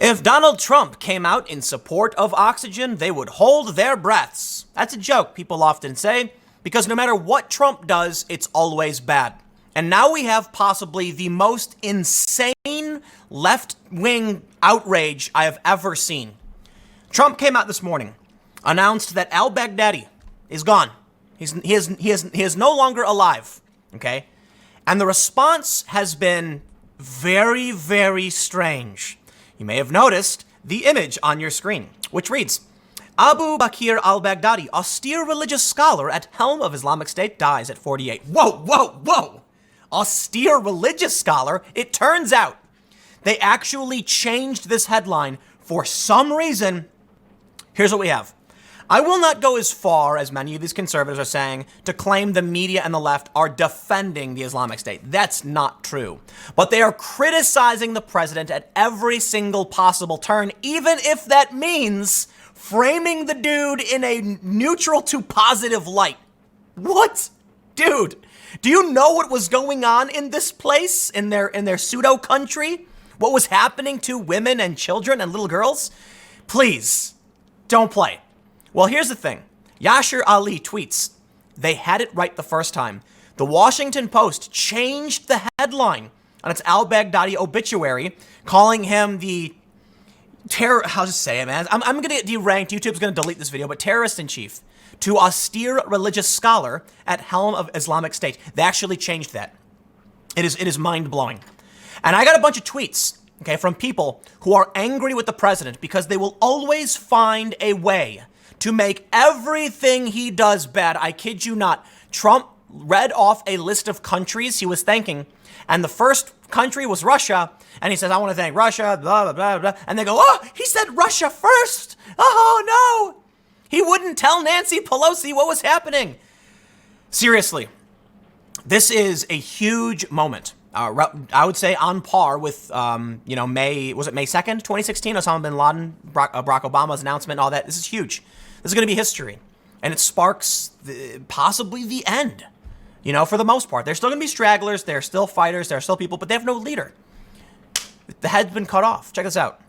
If Donald Trump came out in support of oxygen, they would hold their breaths. That's a joke people often say, because no matter what Trump does, it's always bad. And now we have possibly the most insane left-wing outrage I have ever seen. Trump came out this morning, announced that al-Baghdadi is gone. He is no longer alive, okay? And the response has been very, very strange. You may have noticed the image on your screen, which reads, Abu Bakr al-Baghdadi, austere religious scholar at helm of Islamic State, dies at 48. Whoa, whoa, whoa! Austere religious scholar? It turns out they actually changed this headline for some reason. Here's what we have. I will not go as far as many of these conservatives are saying to claim the media and the left are defending the Islamic State. That's not true. But they are criticizing the president at every single possible turn, even if that means framing the dude in a neutral to positive light. What? Dude, do you know what was going on in this place, in their pseudo country? What was happening to women and children and little girls? Please, don't play. Well, here's the thing. Yashar Ali tweets, they had it right the first time. The Washington Post changed the headline on its al-Baghdadi obituary, calling him the I'll just say it, man. I'm going to get deranked. YouTube's going to delete this video, but terrorist in chief to austere religious scholar at helm of Islamic State. They actually changed that. It is mind-blowing. And I got a bunch of tweets, okay, from people who are angry with the president because they will always find a way to make everything he does bad. I kid you not. Trump read off a list of countries he was thanking, and the first country was Russia, and he says, I want to thank Russia, blah, blah, blah, blah. And they go, oh, he said Russia first. Oh, no. He wouldn't tell Nancy Pelosi what was happening. Seriously, this is a huge moment. I would say on par with, May 2nd, 2016, Osama bin Laden, Barack Obama's announcement, all that. This is huge. This is going to be history. And it sparks possibly the end, for the most part. There's still going to be stragglers. There are still fighters. There are still people, but they have no leader. The head's been cut off. Check this out.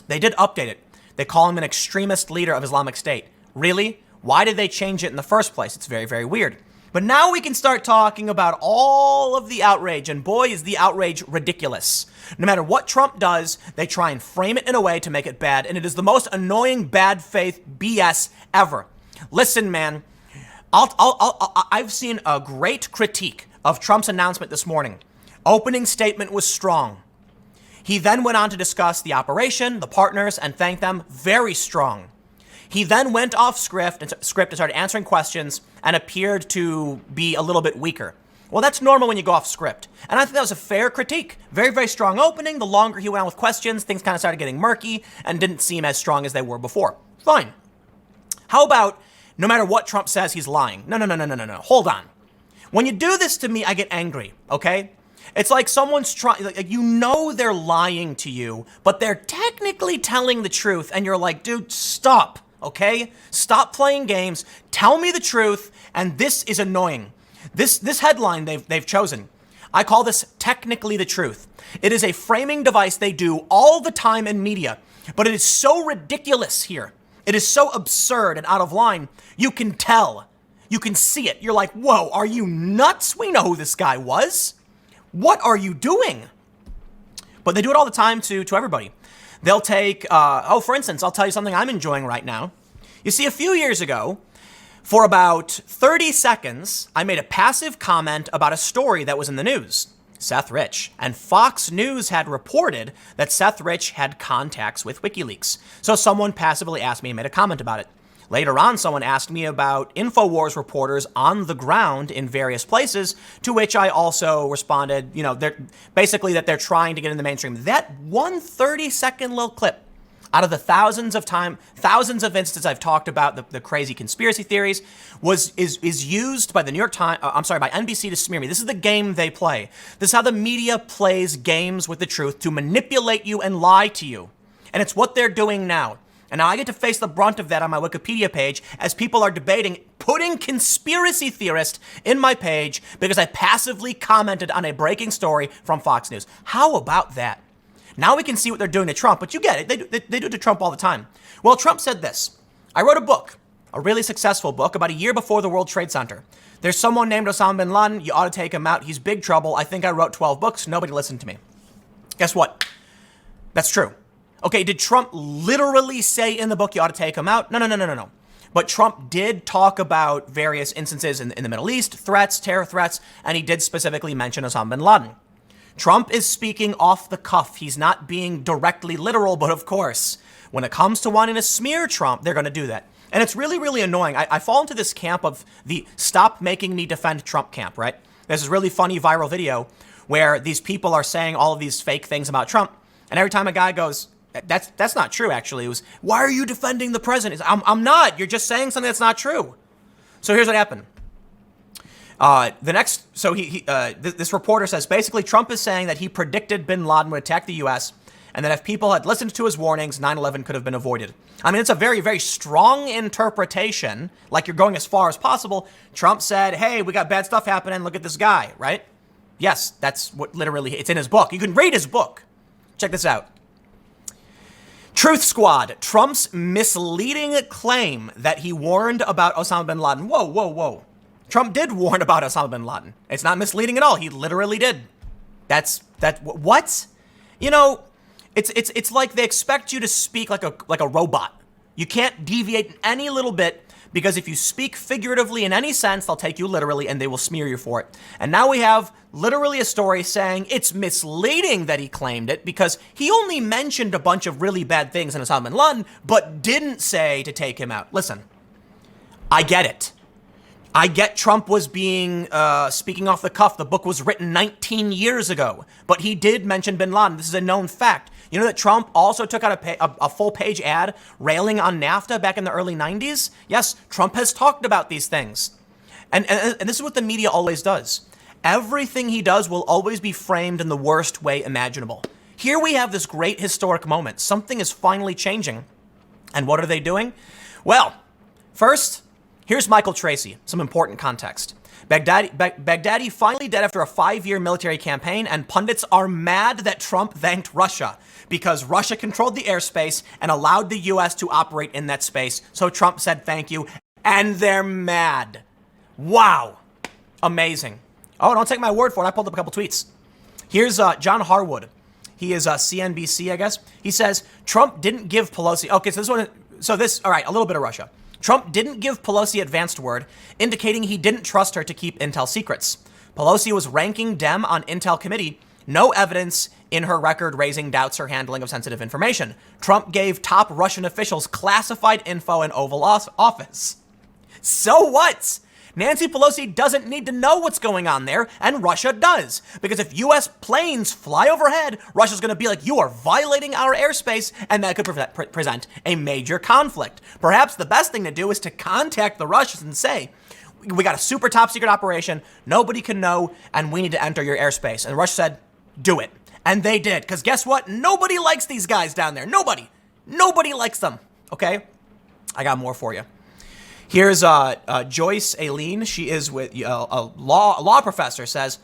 They did update it. They call him an extremist leader of Islamic State. Really? Why did they change it in the first place? It's very, very weird. But now we can start talking about all of the outrage, and boy, is the outrage ridiculous. No matter what Trump does, they try and frame it in a way to make it bad, and it is the most annoying bad faith BS ever. Listen, man, I've seen a great critique of Trump's announcement this morning. Opening statement was strong. He then went on to discuss the operation, the partners, and thank them. Very strong. He then went off script and started answering questions and appeared to be a little bit weaker. Well, that's normal when you go off script. And I think that was a fair critique. Very, very strong opening. The longer he went on with questions, things kind of started getting murky and didn't seem as strong as they were before. Fine. How about no matter what Trump says, he's lying? No. Hold on. When you do this to me, I get angry, okay? It's like someone's trying, they're lying to you, but they're technically telling the truth. And you're like, dude, stop. Okay? Stop playing games. Tell me the truth. And this is annoying. This headline they've chosen, I call this technically the truth. It is a framing device they do all the time in media, but it is so ridiculous here. It is so absurd and out of line. You can tell. You can see it. You're like, whoa, are you nuts? We know who this guy was. What are you doing? But they do it all the time to everybody. They'll take, for instance, I'll tell you something I'm enjoying right now. You see, a few years ago, for about 30 seconds, I made a passive comment about a story that was in the news, Seth Rich. And Fox News had reported that Seth Rich had contacts with WikiLeaks. So someone passively asked me and made a comment about it. Later on, someone asked me about InfoWars reporters on the ground in various places, to which I also responded, that they're trying to get in the mainstream. That one 30-second little clip out of the thousands of instances I've talked about the crazy conspiracy theories is used by the New York Times, by NBC to smear me. This is the game they play. This is how the media plays games with the truth to manipulate you and lie to you. And it's what they're doing now. And now I get to face the brunt of that on my Wikipedia page as people are debating putting conspiracy theorist in my page because I passively commented on a breaking story from Fox News. How about that? Now we can see what they're doing to Trump, but you get it. They do it to Trump all the time. Well, Trump said this. I wrote a book, a really successful book, about a year before the World Trade Center. There's someone named Osama bin Laden. You ought to take him out. He's big trouble. I think I wrote 12 books. Nobody listened to me. Guess what? That's true. Okay, did Trump literally say in the book you ought to take him out? No. But Trump did talk about various instances in the Middle East, threats, terror threats, and he did specifically mention Osama bin Laden. Trump is speaking off the cuff. He's not being directly literal, but of course, when it comes to wanting to smear Trump, they're going to do that. And it's really, really annoying. I fall into this camp of the stop making me defend Trump camp, right? There's this really funny viral video where these people are saying all of these fake things about Trump. And every time a guy goes, that's not true, actually. It was, why are you defending the president? I'm not. You're just saying something that's not true. So here's what happened. This reporter says, basically, Trump is saying that he predicted bin Laden would attack the U.S., and that if people had listened to his warnings, 9/11 could have been avoided. I mean, it's a very, very strong interpretation, like you're going as far as possible. Trump said, hey, we got bad stuff happening. Look at this guy, right? Yes, that's what literally, it's in his book. You can read his book. Check this out. Truth Squad, Trump's misleading claim that he warned about Osama bin Laden. Whoa. Trump did warn about Osama bin Laden. It's not misleading at all. He literally did. What? You know, it's like they expect you to speak like a robot. You can't deviate any little bit, because if you speak figuratively in any sense, they'll take you literally and they will smear you for it. And now we have literally a story saying it's misleading that he claimed it because he only mentioned a bunch of really bad things in Osama bin Laden, but didn't say to take him out. Listen, I get it. I get Trump was being speaking off the cuff. The book was written 19 years ago, but he did mention bin Laden. This is a known fact. You know that Trump also took out a full-page ad railing on NAFTA back in the early 90s? Yes, Trump has talked about these things. And this is what the media always does. Everything he does will always be framed in the worst way imaginable. Here we have this great historic moment. Something is finally changing. And what are they doing? Well, first, here's Michael Tracy, some important context. Baghdadi finally dead after a 5-year military campaign, and pundits are mad that Trump thanked Russia because Russia controlled the airspace and allowed the U.S. to operate in that space. So Trump said thank you, and they're mad. Wow. Amazing. Oh, don't take my word for it. I pulled up a couple tweets. Here's John Harwood. He is CNBC, I guess. He says, Trump didn't give Pelosi... Okay, all right, a little bit of Russia. Trump didn't give Pelosi advanced word, indicating he didn't trust her to keep intel secrets. Pelosi was ranking Dem on Intel Committee. No evidence in her record raising doubts her handling of sensitive information. Trump gave top Russian officials classified info in Oval Office. So what? Nancy Pelosi doesn't need to know what's going on there, and Russia does. Because if U.S. planes fly overhead, Russia's going to be like, you are violating our airspace, and that could present a major conflict. Perhaps the best thing to do is to contact the Russians and say, we got a super top secret operation, nobody can know, and we need to enter your airspace. And Russia said, do it. And they did, because guess what? Nobody likes these guys down there. Nobody likes them, okay? I got more for you. Here's Joyce Aileen. She is with a law professor, says,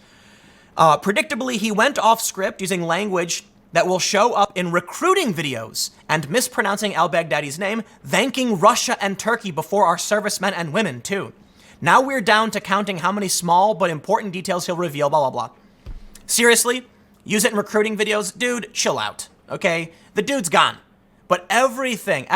predictably, he went off script using language that will show up in recruiting videos and mispronouncing al-Baghdadi's name, thanking Russia and Turkey before our servicemen and women, too. Now we're down to counting how many small but important details he'll reveal, blah, blah, blah. Seriously? Use it in recruiting videos? Dude, chill out, okay? The dude's gone. But everything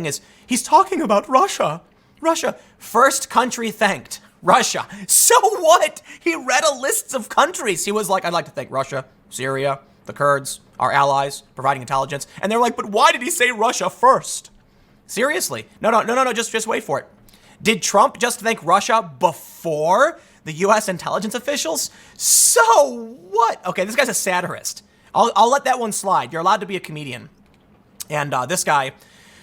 is, he's talking about Russia. Russia, first country thanked, Russia. So what? He read a list of countries. He was like, I'd like to thank Russia, Syria, the Kurds, our allies, providing intelligence. And they're like, but why did he say Russia first? Seriously. No, just wait for it. Did Trump just thank Russia before the U.S. intelligence officials? So what? Okay, this guy's a satirist. I'll let that one slide. You're allowed to be a comedian. And this guy,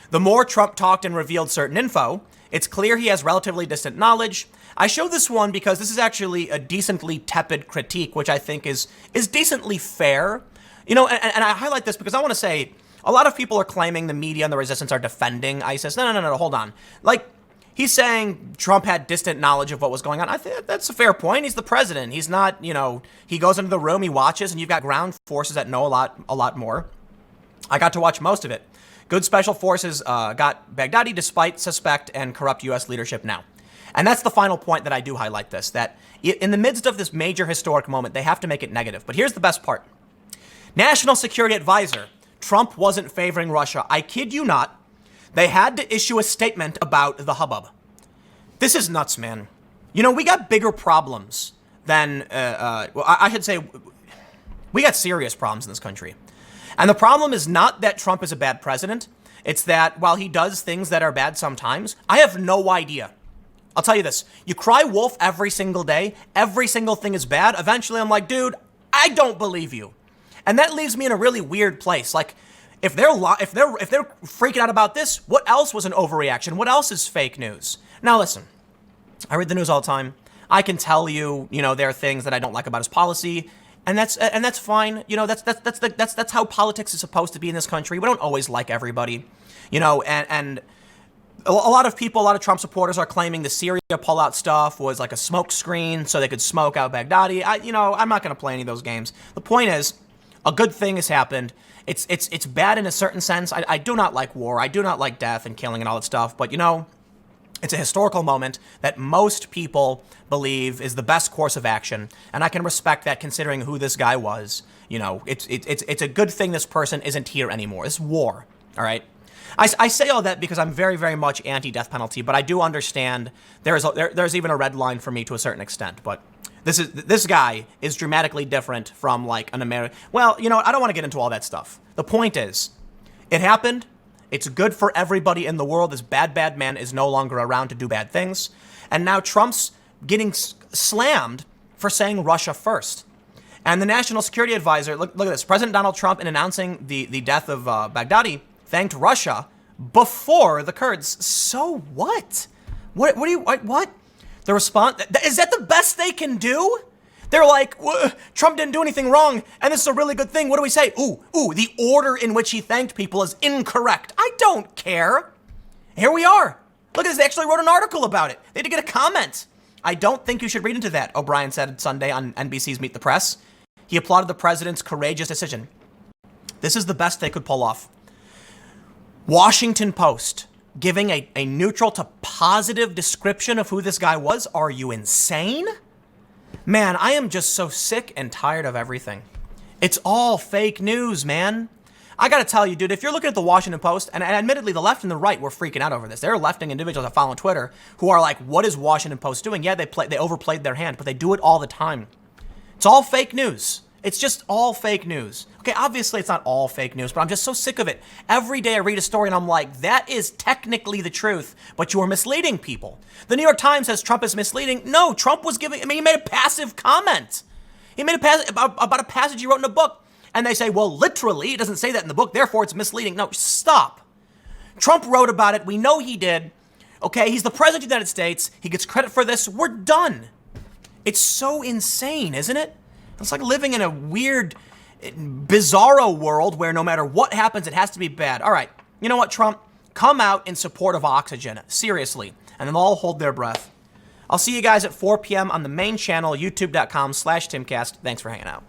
the more Trump talked and revealed certain info, it's clear he has relatively distant knowledge. I show this one because this is actually a decently tepid critique, which I think is decently fair. You know, and I highlight this because I want to say a lot of people are claiming the media and the resistance are defending ISIS. No, hold on. Like, he's saying Trump had distant knowledge of what was going on. I think that's a fair point. He's the president. He's not, he goes into the room, he watches, and you've got ground forces that know a lot more. I got to watch most of it. Good special forces got Baghdadi despite suspect and corrupt U.S. leadership now. And that's the final point that I do highlight this, that in the midst of this major historic moment, they have to make it negative. But here's the best part. National Security Advisor, Trump wasn't favoring Russia. I kid you not. They had to issue a statement about the hubbub. This is nuts, man. You know, we got bigger problems than, well, I should say, we got serious problems in this country. And the problem is not that Trump is a bad president. It's that while he does things that are bad sometimes, I have no idea. I'll tell you this. You cry wolf every single day. Every single thing is bad. Eventually, I'm like, dude, I don't believe you. And that leaves me in a really weird place. Like, if they're freaking out about this, what else was an overreaction? What else is fake news? Now, listen, I read the news all the time. I can tell you, there are things that I don't like about his policy. And that's fine. That's how politics is supposed to be in this country. We don't always like everybody, and a lot of people, a lot of Trump supporters are claiming the Syria pullout stuff was like a smoke screen so they could smoke out Baghdadi. I'm not going to play any of those games. The point is, a good thing has happened. It's bad in a certain sense. I do not like war. I do not like death and killing and all that stuff. But, it's a historical moment that most people believe is the best course of action. And I can respect that considering who this guy was. It's a good thing this person isn't here anymore. It's war, all right? I say all that because I'm very, very much anti-death penalty, but I do understand there's even a red line for me to a certain extent. But this guy is dramatically different from like an American. Well, I don't want to get into all that stuff. The point is, it happened. It's good for everybody in the world. This bad man is no longer around to do bad things. And now Trump's getting slammed for saying Russia first. And the National Security Advisor, look at this. President Donald Trump, in announcing the death of Baghdadi, thanked Russia before the Kurds. So what? What? The response, is that the best they can do? They're like, Trump didn't do anything wrong, and this is a really good thing. What do we say? Ooh, the order in which he thanked people is incorrect. I don't care. Here we are. Look at this. They actually wrote an article about it. They had to get a comment. I don't think you should read into that, O'Brien said Sunday on NBC's Meet the Press. He applauded the president's courageous decision. This is the best they could pull off. Washington Post giving a neutral to positive description of who this guy was. Are you insane? Man, I am just so sick and tired of everything. It's all fake news, man. I gotta tell you, dude, if you're looking at the Washington Post, and admittedly the left and the right were freaking out over this. There are left-wing individuals that follow on Twitter who are like, what is Washington Post doing? Yeah, they overplayed their hand, but they do it all the time. It's all fake news. It's just all fake news. Okay, obviously it's not all fake news, but I'm just so sick of it. Every day I read a story and I'm like, that is technically the truth, but you are misleading people. The New York Times says Trump is misleading. No, Trump was he made a passive comment. He made about a passage he wrote in a book. And they say, well, literally, it doesn't say that in the book, therefore it's misleading. No, stop. Trump wrote about it. We know he did. Okay, he's the president of the United States. He gets credit for this. We're done. It's so insane, isn't it? It's like living in a weird, bizarro world where no matter what happens, it has to be bad. All right, you know what, Trump? Come out in support of oxygen. Seriously. And then all hold their breath. I'll see you guys at 4 p.m. on the main channel, youtube.com/Timcast. Thanks for hanging out.